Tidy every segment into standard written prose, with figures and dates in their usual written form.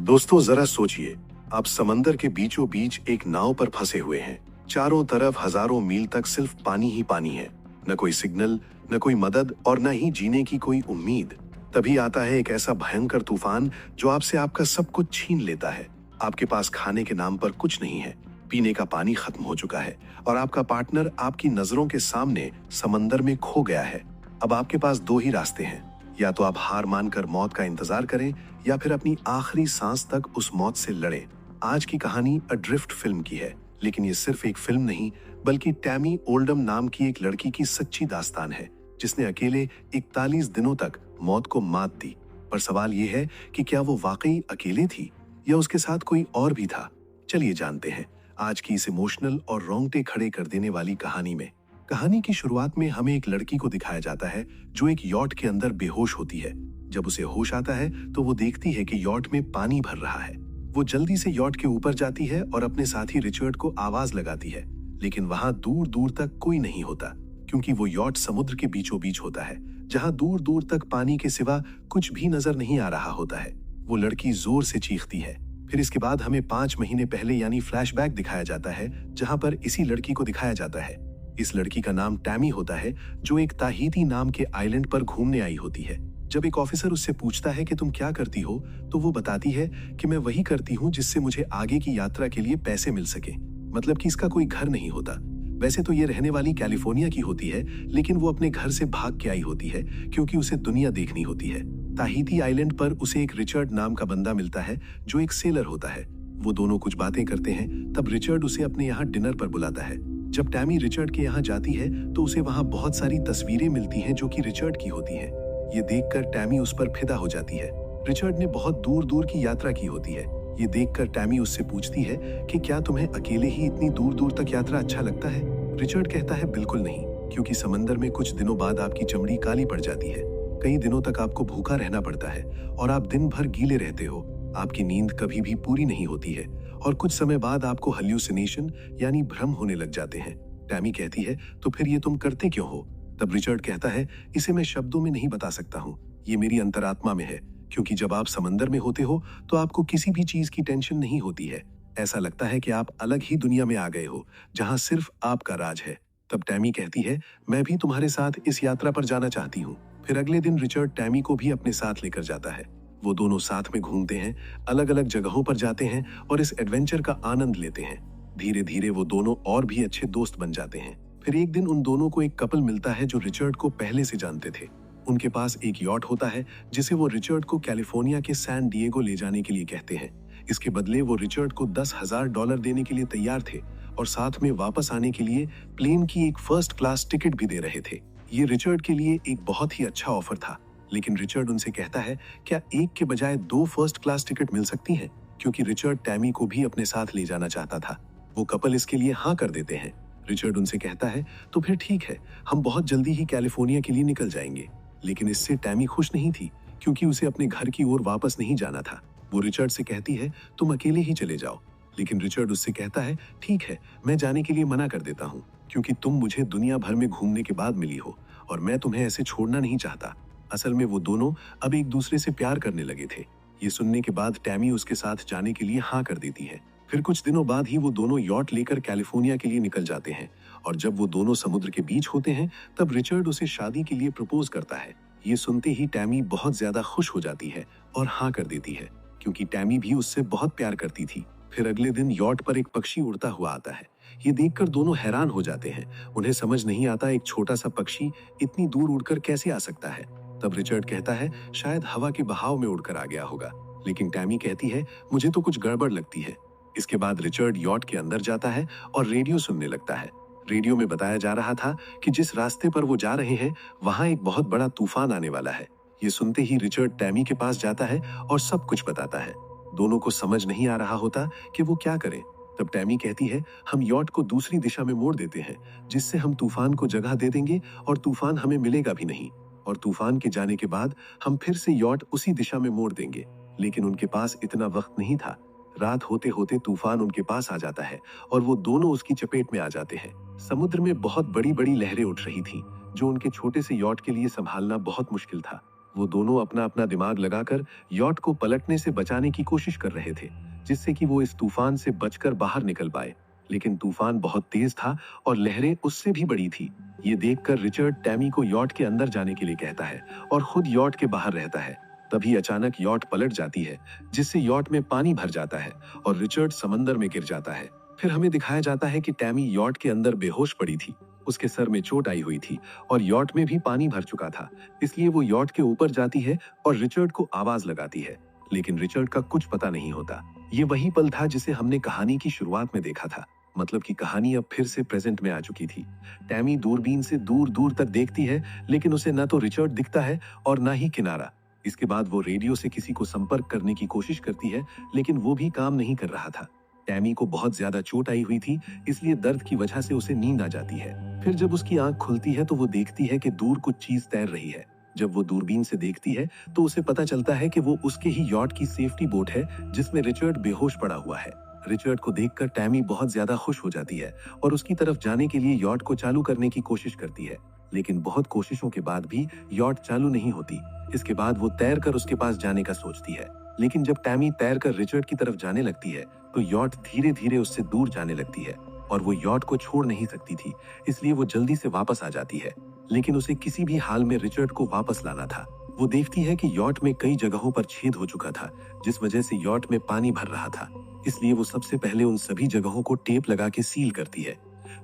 दोस्तों जरा सोचिए, आप समंदर के बीचों बीच एक नाव पर फंसे हुए हैं। चारों तरफ हजारों मील तक सिर्फ पानी ही पानी है। न कोई सिग्नल, न कोई मदद और न ही जीने की कोई उम्मीद। तभी आता है एक ऐसा भयंकर तूफान जो आपसे आपका सब कुछ छीन लेता है। आपके पास खाने के नाम पर कुछ नहीं है, पीने का पानी खत्म हो चुका है और आपका पार्टनर आपकी नजरों के सामने समंदर में खो गया है। अब आपके पास दो ही रास्ते हैं, या तो आप हार मानकर मौत का इंतजार करें या फिर अपनी आखिरी सांस तक उस मौत से लड़ें। आज की कहानी अड्रिफ्ट फिल्म की है, लेकिन ये सिर्फ एक फिल्म नहीं बल्कि टैमी ओल्डम नाम की एक लड़की की सच्ची दास्तान है, जिसने अकेले 41 दिनों तक मौत को मात दी। पर सवाल ये है कि क्या वो वाकई अकेले थी या उसके साथ कोई और भी था। चलिए जानते हैं आज की इस इमोशनल और रोंगटे खड़े कर देने वाली कहानी में। कहानी की शुरुआत में हमें एक लड़की को दिखाया जाता है जो एक यॉट के अंदर बेहोश होती है। जब उसे होश आता है तो वो देखती है कि यॉट में पानी भर रहा है। वो जल्दी से यॉट के ऊपर जाती है और अपने साथी रिचर्ड को आवाज लगाती है, लेकिन वहां दूर दूर तक कोई नहीं होता, क्योंकि वो यॉट समुद्र के बीचों बीच होता है, जहां दूर दूर तक पानी के सिवा कुछ भी नजर नहीं आ रहा होता है। वो लड़की जोर से चीखती है। फिर इसके बाद हमें 5 महीने पहले यानी फ्लैशबैक दिखाया जाता है, जहां पर इसी लड़की को दिखाया जाता है। इस लड़की का नाम टैमी होता है, जो एक ताहिती नाम के आइलैंड पर घूमने आई होती है। जब एक ऑफिसर उससे पूछता है कि तुम क्या करती हो, तो वो बताती है कि मैं वही करती हूँ जिससे मुझे आगे की यात्रा के लिए पैसे मिल सके। मतलब कि इसका कोई घर नहीं होता। वैसे तो ये रहने वाली कैलिफोर्निया की होती है, लेकिन वो अपने घर से भाग के आई होती है क्योंकि उसे दुनिया देखनी होती है। ताहिती आइलैंड पर उसे एक रिचर्ड नाम का बंदा मिलता है जो एक सेलर होता है। वो दोनों कुछ बातें करते हैं, तब रिचर्ड उसे अपने यहाँ डिनर पर बुलाता है। जब टैमी रिचर्ड के यहाँ जाती है तो उसे वहाँ बहुत सारी तस्वीरें मिलती हैं जो कि रिचर्ड की होती हैं। ये देखकर टैमी उस पर फिदा हो जाती है। रिचर्ड ने बहुत दूर दूर की यात्रा की होती है। ये देखकर टैमी उससे पूछती है कि क्या तुम्हें अकेले ही इतनी दूर दूर तक यात्रा अच्छा लगता है। रिचर्ड कहता है बिल्कुल नहीं, क्योंकि समंदर में कुछ दिनों बाद आपकी चमड़ी काली पड़ जाती है। कई दिनों तक आपको भूखा रहना पड़ता है और आप दिन भर गीले रहते हो। आपकी नींद कभी भी पूरी नहीं होती है और कुछ समय बाद आपको हल्यूसिनेशन यानी भ्रम होने लग जाते हैं। टैमी कहती है तो फिर ये तुम करते क्यों हो। तब रिचर्ड कहता है इसे मैं शब्दों में नहीं बता सकता हूँ, ये मेरी अंतरात्मा में है, क्योंकि जब आप समंदर में होते हो तो आपको किसी भी चीज की टेंशन नहीं होती है। ऐसा लगता है कि आप अलग ही दुनिया में आ गए हो, जहाँ सिर्फ आपका राज है। तब टैमी कहती है मैं भी तुम्हारे साथ इस यात्रा पर जाना चाहती हूँ। फिर अगले दिन रिचर्ड टैमी को भी अपने साथ लेकर जाता है। वो दोनों साथ में घूमते हैं, अलग अलग जगहों पर जाते हैं और इस एडवेंचर का आनंद लेते हैं। धीरे धीरे वो दोनों और भी अच्छे दोस्त बन जाते हैं। फिर एक दिन उन दोनों को एक कपल मिलता है जो रिचर्ड को पहले से जानते थे। उनके पास एक यॉट होता है जिसे वो रिचर्ड को कैलिफोर्निया के सैन डिएगो ले जाने के लिए कहते हैं। इसके बदले वो रिचर्ड को $10,000 देने के लिए तैयार थे और साथ में वापस आने के लिए प्लेन की एक फर्स्ट क्लास टिकट भी दे रहे थे। ये रिचर्ड के लिए एक बहुत ही अच्छा ऑफर था, लेकिन रिचर्ड उनसे कहता है क्या एक के बजाय 2 फर्स्ट क्लास टिकट मिल सकती हैं, क्योंकि रिचर्ड टैमी को भी अपने साथ ले जाना चाहता था। वो कपल इसके लिए हाँ कर देते हैं। रिचर्ड उनसे कहता है तो फिर ठीक है, हम बहुत जल्दी ही कैलिफोर्निया के लिए निकल जाएंगे। लेकिन इससे टैमी खुश नहीं थी, क्योंकि उसे अपने घर की ओर वापस नहीं जाना था। वो रिचर्ड से कहती है तुम अकेले ही चले जाओ, लेकिन रिचर्ड उससे कहता है ठीक है, मैं जाने के लिए मना कर देता हूँ, क्योंकि तुम मुझे दुनिया भर में घूमने के बाद मिली हो और मैं तुम्हें ऐसे छोड़ना नहीं चाहता। असल में वो दोनों अब एक दूसरे से प्यार करने लगे थे। ये सुनने के बाद टैमी उसके साथ जाने के लिए हाँ कर देती है। फिर कुछ दिनों बाद ही वो दोनों यॉट लेकर कैलिफोर्निया के लिए निकल जाते हैं और जब वो दोनों समुद्र के बीच होते हैं तब रिचर्ड उसे शादी के लिए प्रपोज करता है। ये सुनते ही टैमी बहुत ज्यादा खुश हो जाती है और हाँ कर देती है, क्योंकि टैमी भी उससे बहुत प्यार करती थी। फिर अगले दिन यॉट पर एक पक्षी उड़ता हुआ आता है। ये देखकर दोनों हैरान हो जाते हैं। उन्हें समझ नहीं आता एक छोटा सा पक्षी इतनी दूर उड़कर कैसे आ सकता है। तब रिचर्ड कहता है शायद हवा के बहाव में उड़कर आ गया होगा, लेकिन टैमी कहती है मुझे तो कुछ गड़बड़ लगती है। इसके बाद रिचर्ड यॉट के अंदर जाता है और रेडियो सुनने लगता है। रेडियो में बताया जा रहा था कि जिस रास्ते पर वो जा रहे हैं वहां एक बहुत बड़ा तूफान आने वाला है। ये सुनते ही रिचर्ड टैमी के पास जाता है और सब कुछ बताता है। दोनों को समझ नहीं आ रहा होता कि वो क्या करें। तब टैमी कहती है हम यॉट को दूसरी दिशा में मोड़ देते हैं, जिससे हम तूफान को जगह दे देंगे और तूफान हमें मिलेगा भी नहीं, और तूफान के जाने के बाद हम फिर से यॉट उसी दिशा में मोड़ देंगे। लेकिन उनके पास इतना वक्त नहीं था। रात होते होते तूफान उनके पास आ जाता है और वो दोनों उसकी चपेट में आ जाते हैं। समुद्र में बहुत बड़ी बड़ी लहरें उठ रही थी, जो उनके छोटे से यॉट के लिए संभालना बहुत मुश्किल था। वो दोनों अपना अपना दिमाग लगाकर यॉट को पलटने से बचाने की कोशिश कर रहे थे, जिससे कि वो इस तूफान से बचकर बाहर निकल पाए। लेकिन तूफान बहुत तेज था और लहरें उससे भी बड़ी थी। ये देखकर रिचर्ड टैमी को यॉट के अंदर जाने के लिए कहता है और खुद यॉट के बाहर रहता है। तभी अचानक यॉट पलट जाती है, जिससे यॉट में पानी भर जाता है और रिचर्ड समंदर में गिर जाता है। फिर हमें दिखाया जाता है कि टैमी यॉट के अंदर बेहोश पड़ी थी। उसके सर में चोट आई हुई थी और यॉट में भी पानी भर चुका था। इसलिए वो यॉट के ऊपर जाती है और रिचर्ड को आवाज लगाती है, लेकिन रिचर्ड का कुछ पता नहीं होता। ये वही पल था जिसे हमने कहानी की शुरुआत में देखा था, मतलब कि कहानी अब फिर से प्रेजेंट में आ चुकी थी। टैमी दूरबीन से दूर दूर तक देखती है, लेकिन उसे न तो रिचर्ड दिखता है और न ही किनारा। इसके बाद वो रेडियो से किसी को संपर्क करने की कोशिश करती है, लेकिन वो भी काम नहीं कर रहा था। टैमी को बहुत ज्यादा चोट आई हुई थी, इसलिए दर्द की वजह से उसे नींद आ जाती है। फिर जब उसकी आंख खुलती है तो वो देखती है कि दूर कुछ चीज तैर रही है। जब वो दूरबीन से देखती है तो उसे पता चलता है कि वो उसके ही यॉट की सेफ्टी बोट है, जिसमें रिचर्ड बेहोश पड़ा हुआ है। रिचर्ड को देखकर टैमी बहुत ज्यादा खुश हो जाती है और उसकी तरफ जाने के लिए यॉट को चालू करने की कोशिश करती है, लेकिन बहुत कोशिशों के बाद भी यॉट चालू नहीं होती। इसके बाद वो तैर कर उसके पास जाने का सोचती है, लेकिन जब टैमी तैर कर रिचर्ड की तरफ जाने लगती है तो यॉट धीरे धीरे उससे दूर जाने लगती है और वो यॉट को छोड़ नहीं सकती थी, इसलिए वो जल्दी से वापस आ जाती है। लेकिन उसे किसी भी हाल में रिचर्ड को वापस लाना था। वो देखती है कि यॉट में कई जगहों पर छेद हो चुका था, जिस वजह से यॉट में पानी भर रहा था। इसलिए वो सबसे पहले उन सभी जगहों को टेप लगा के सील करती है।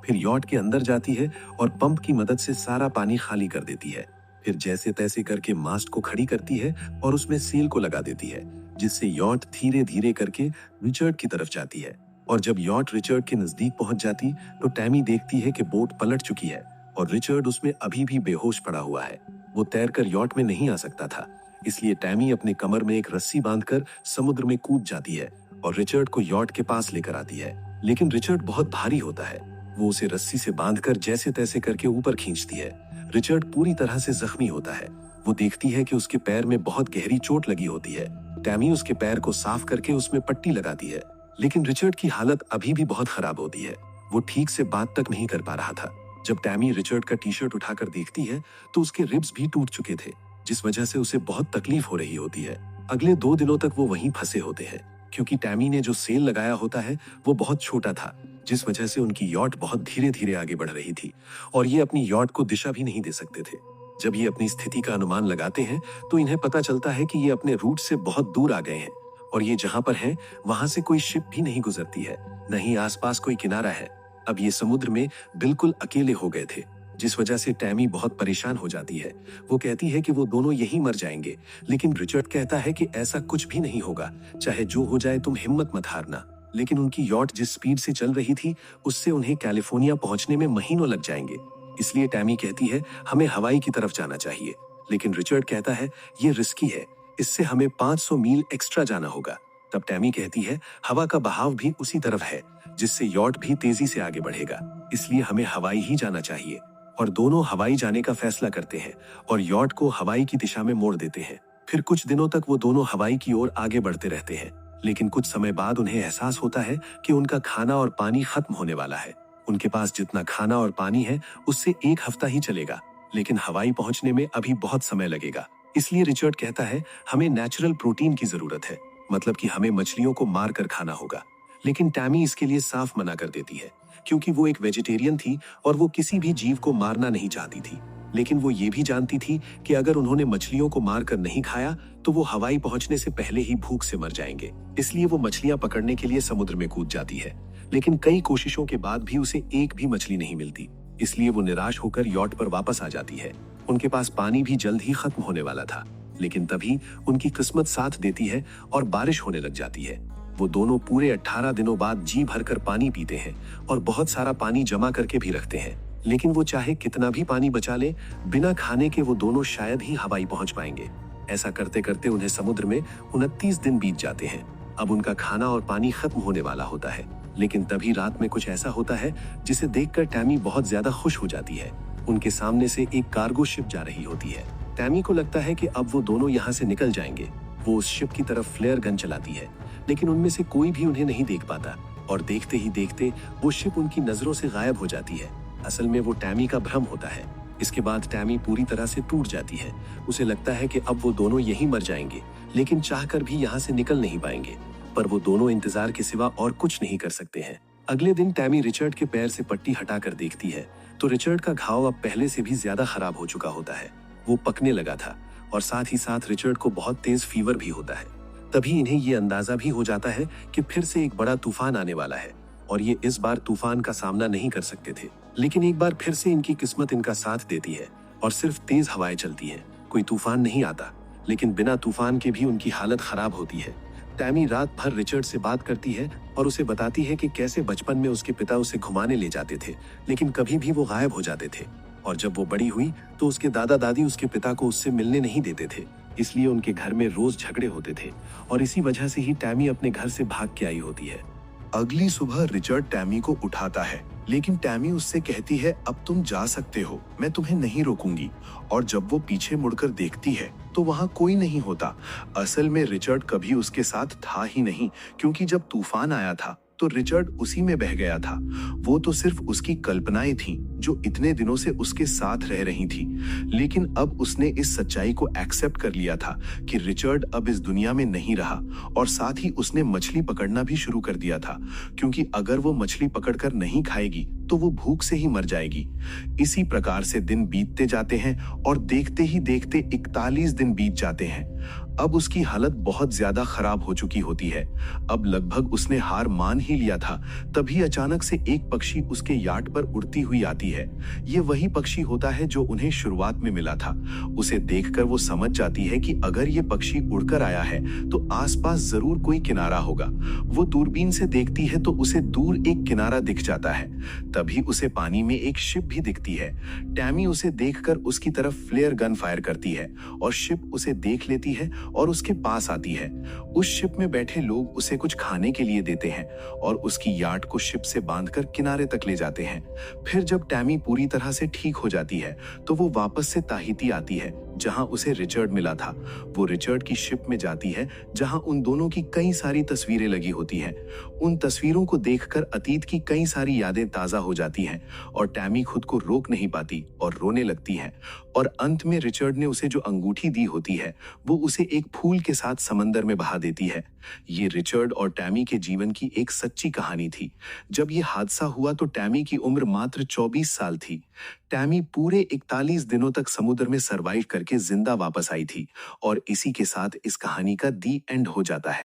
फिर यॉट के अंदर जाती है और पंप की मदद से सारा पानी खाली कर देती है। फिर जैसे तैसे करके मास्ट को खड़ी करती है और उसमें सेल को लगा देती है, जिससे यॉट धीरे धीरे करके रिचर्ड की तरफ जाती है। और जब यॉट रिचर्ड के नजदीक पहुंच जाती तो टैमी देखती है कि बोट पलट चुकी है और रिचर्ड उसमें अभी भी बेहोश पड़ा हुआ है। वो तैरकर यॉट में नहीं आ सकता था, इसलिए टैमी अपने कमर में एक रस्सी बांधकर समुद्र में कूद जाती है और रिचर्ड को यॉट के पास लेकर आती है। लेकिन रिचर्ड बहुत भारी होता है। वो उसे रस्सी से बांधकर जैसे तैसे करके ऊपर खींचती है। रिचर्ड पूरी तरह से जख्मी होता है। वो देखती है कि उसके पैर में बहुत गहरी चोट लगी होती है। टैमी उसके पैर को साफ करके उसमें पट्टी लगाती है, लेकिन रिचर्ड की हालत अभी भी बहुत खराब होती है। वो ठीक से बात तक नहीं कर पा रहा था। जब टैमी रिचर्ड का टी शर्ट उठाकर देखती है तो उसके रिब्स भी टूट चुके थे, जिस वजह से उसे बहुत तकलीफ हो रही होती है। अगले 2 दिनों तक वो वहीं फंसे होते हैं, क्योंकि टैमी ने जो सेल लगाया होता है वो बहुत छोटा था, जिस वजह से उनकी यॉट बहुत धीरे धीरे आगे बढ़ रही थी और ये अपनी यॉट को दिशा भी नहीं दे सकते थे। जब ये अपनी स्थिति का अनुमान लगाते हैं तो इन्हें पता चलता है कि ये अपने रूट से बहुत दूर आ गए हैं और ये जहां पर हैं वहां से कोई शिप भी नहीं गुजरती है, न ही आसपास कोई किनारा है। अब ये समुद्र में बिल्कुल अकेले हो गए थे, जिस वजह से टैमी बहुत परेशान हो जाती है। वो कहती है कि वो दोनों यहीं मर जाएंगे, लेकिन रिचर्ड कहता है कि ऐसा कुछ भी नहीं होगा, चाहे जो हो जाए तुम हिम्मत मत हारना। लेकिन उनकी यॉट जिस स्पीड से चल रही थी उससे उन्हें कैलिफोर्निया पहुंचने में महीनों लग जाएंगे। इसलिए टैमी कहती है हमें हवाई की तरफ जाना चाहिए, लेकिन रिचर्ड कहता है ये रिस्की है, इससे हमें 500 मील एक्स्ट्रा जाना होगा। तब टैमी कहती है हवा का बहाव भी उसी तरफ है, जिससे यॉट भी तेजी से आगे बढ़ेगा, इसलिए हमें हवाई ही जाना चाहिए। और दोनों हवाई जाने का फैसला करते हैं और यॉट को हवाई की दिशा में मोड़ देते हैं। फिर कुछ दिनों तक वो दोनों हवाई की ओर आगे बढ़ते रहते हैं, लेकिन कुछ समय बाद उन्हें एहसास होता है कि उनका खाना और पानी खत्म होने वाला है। उनके पास जितना खाना और पानी है उससे 1 हफ्ता ही चलेगा, लेकिन हवाई पहुंचने में अभी बहुत समय लगेगा। इसलिए रिचर्ड कहता है हमें नेचुरल प्रोटीन की जरूरत है, मतलब कि हमें मछलियों को मार कर खाना होगा। लेकिन टैमी इसके लिए साफ मना कर देती है, क्योंकि वो एक वेजिटेरियन थी और वो किसी भी जीव को मारना नहीं चाहती थी। लेकिन वो ये भी जानती थी कि अगर उन्होंने मछलियों को मारकर नहीं खाया तो वो हवाई पहुंचने से पहले ही भूख से मर जाएंगे। इसलिए वो मछलियां पकड़ने के लिए समुद्र में कूद जाती है, लेकिन कई कोशिशों के बाद भी उसे एक भी मछली नहीं मिलती। इसलिए वो निराश होकर यॉट पर वापस आ जाती है। उनके पास पानी भी जल्द ही खत्म होने वाला था, लेकिन तभी उनकी किस्मत साथ देती है और बारिश होने लग जाती है। वो दोनों पूरे 18 दिनों बाद जी भरकर पानी पीते हैं और बहुत सारा पानी जमा करके भी रखते हैं। लेकिन वो चाहे कितना भी पानी बचा ले, बिना खाने के वो दोनों शायद ही हवाई पहुंच पाएंगे। ऐसा करते करते उन्हें समुद्र में 29 दिन बीत जाते हैं। अब उनका खाना और पानी खत्म होने वाला होता है, लेकिन तभी रात में कुछ ऐसा होता है जिसे देखकर टैमी बहुत ज्यादा खुश हो जाती है। उनके सामने से एक कार्गो शिप जा रही होती है। टैमी को लगता है कि अब वो दोनों यहाँ से निकल जाएंगे। वो उस शिप की तरफ फ्लेयर गन चलाती है, लेकिन उनमें से कोई भी उन्हें नहीं देख पाता और देखते ही देखते वो शिप उनकी नजरों से गायब हो जाती है। असल में वो टैमी का भ्रम होता है। इसके बाद टैमी पूरी तरह से टूट जाती है। उसे लगता है कि अब वो दोनों यहीं मर जाएंगे, लेकिन चाहकर भी यहाँ से निकल नहीं पाएंगे। पर वो दोनों इंतजार के सिवा और कुछ नहीं कर सकते हैं। अगले दिन टैमी रिचर्ड के पैर से पट्टी हटाकर देखती है तो रिचर्ड का घाव अब पहले से भी ज्यादा खराब हो चुका होता है। वो पकने लगा था और साथ ही साथ रिचर्ड को बहुत तेज फीवर भी होता है। तभी इन्हें ये अंदाजा भी हो जाता है कि फिर से एक बड़ा तूफान आने वाला है और ये इस बार तूफान का सामना नहीं कर सकते थे। लेकिन एक बार फिर से इनकी किस्मत इनका साथ देती है और सिर्फ तेज हवाएं चलती हैं। कोई तूफान नहीं आता, लेकिन बिना तूफान के भी उनकी हालत खराब होती है। टैमी रात भर रिचर्ड से बात करती है और उसे बताती है कि कैसे बचपन में उसके पिता उसे घुमाने ले जाते थे, लेकिन कभी भी वो गायब हो जाते थे। और जब वो बड़ी हुई तो उसके दादा दादी उसके पिता को उससे मिलने नहीं देते थे, इसलिए उनके घर में रोज झगड़े होते थे और इसी वजह से ही टैमी अपने घर से भाग के आई होती है। अगली सुबह रिचर्ड टैमी को उठाता है, लेकिन टैमी उससे कहती है अब तुम जा सकते हो, मैं तुम्हें नहीं रोकूंगी। और जब वो पीछे मुड़कर देखती है तो वहां कोई नहीं होता। असल में रिचर्ड कभी उसके साथ था ही नहीं, क्योंकि जब तूफान आया था तो रिचर्ड उसी में बह गया था। वो तो सिर्फ उसकी कल्पनाएं थीं जो इतने दिनों से उसके साथ रह रही थी। लेकिन अब उसने इस सच्चाई को एक्सेप्ट कर लिया था कि रिचर्ड अब इस दुनिया में नहीं रहा, और साथ ही उसने मछली पकड़ना भी शुरू कर दिया था, क्योंकि अगर वो मछली पकड़कर नहीं खाएगी तो वो भूख से ही मर जाएगी। इसी प्रकार से दिन बीतते जाते हैं और देखते ही देखते 41 दिन बीत जाते हैं। अब उसकी हालत बहुत ज्यादा खराब हो चुकी होती है। अब लगभग उसने हार मान ही लिया था। तभी अचानक से एक पक्षी उसके यार्ड पर उड़ती हुई आती है। ये वही पक्षी होता है जो उन्हें शुरुआत में मिला था। उसे देखकर वो समझ जाती है कि अगर ये पक्षी उड़कर आया है तो आसपास जरूर कोई किनारा होगा। वो दूरबीन से देखती है तो उसे दूर एक किनारा दिख जाता है। तभी उसे पानी में एक शिप भी दिखती है। टैमी उसे देखकर उसकी तरफ फ्लेयर गन फायर करती है और शिप उसे देख लेती है और उसके पास आती है। उस शिप में बैठे लोग उसे कुछ खाने के लिए देते हैं और उसकी यार्ड को शिप से बांधकर किनारे तक ले जाते हैं। फिर जब टैमी पूरी तरह से ठीक हो जाती है तो वो वापस से ताहिती आती है, जहां उसे रिचर्ड मिला था। वो रिचर्ड की शिप में जाती है जहां उन दोनों की कई सारी तस्वीरें लगी होती हैं। उन तस्वीरों को देखकर अतीत की कई सारी यादें ताजा हो जाती हैं और टैमी खुद को रोक नहीं पाती और रोने लगती है। और अंत में रिचर्ड ने उसे जो अंगूठी दी होती है वो उसे एक फूल के साथ समंदर में बहा देती है। ये रिचर्ड और टैमी के जीवन की एक सच्ची कहानी थी। जब ये हादसा हुआ तो टैमी की उम्र मात्र 24 साल थी। टैमी पूरे 41 दिनों तक समुद्र में सरवाइव करके जिंदा वापस आई थी और इसी के साथ इस कहानी का दी एंड हो जाता है।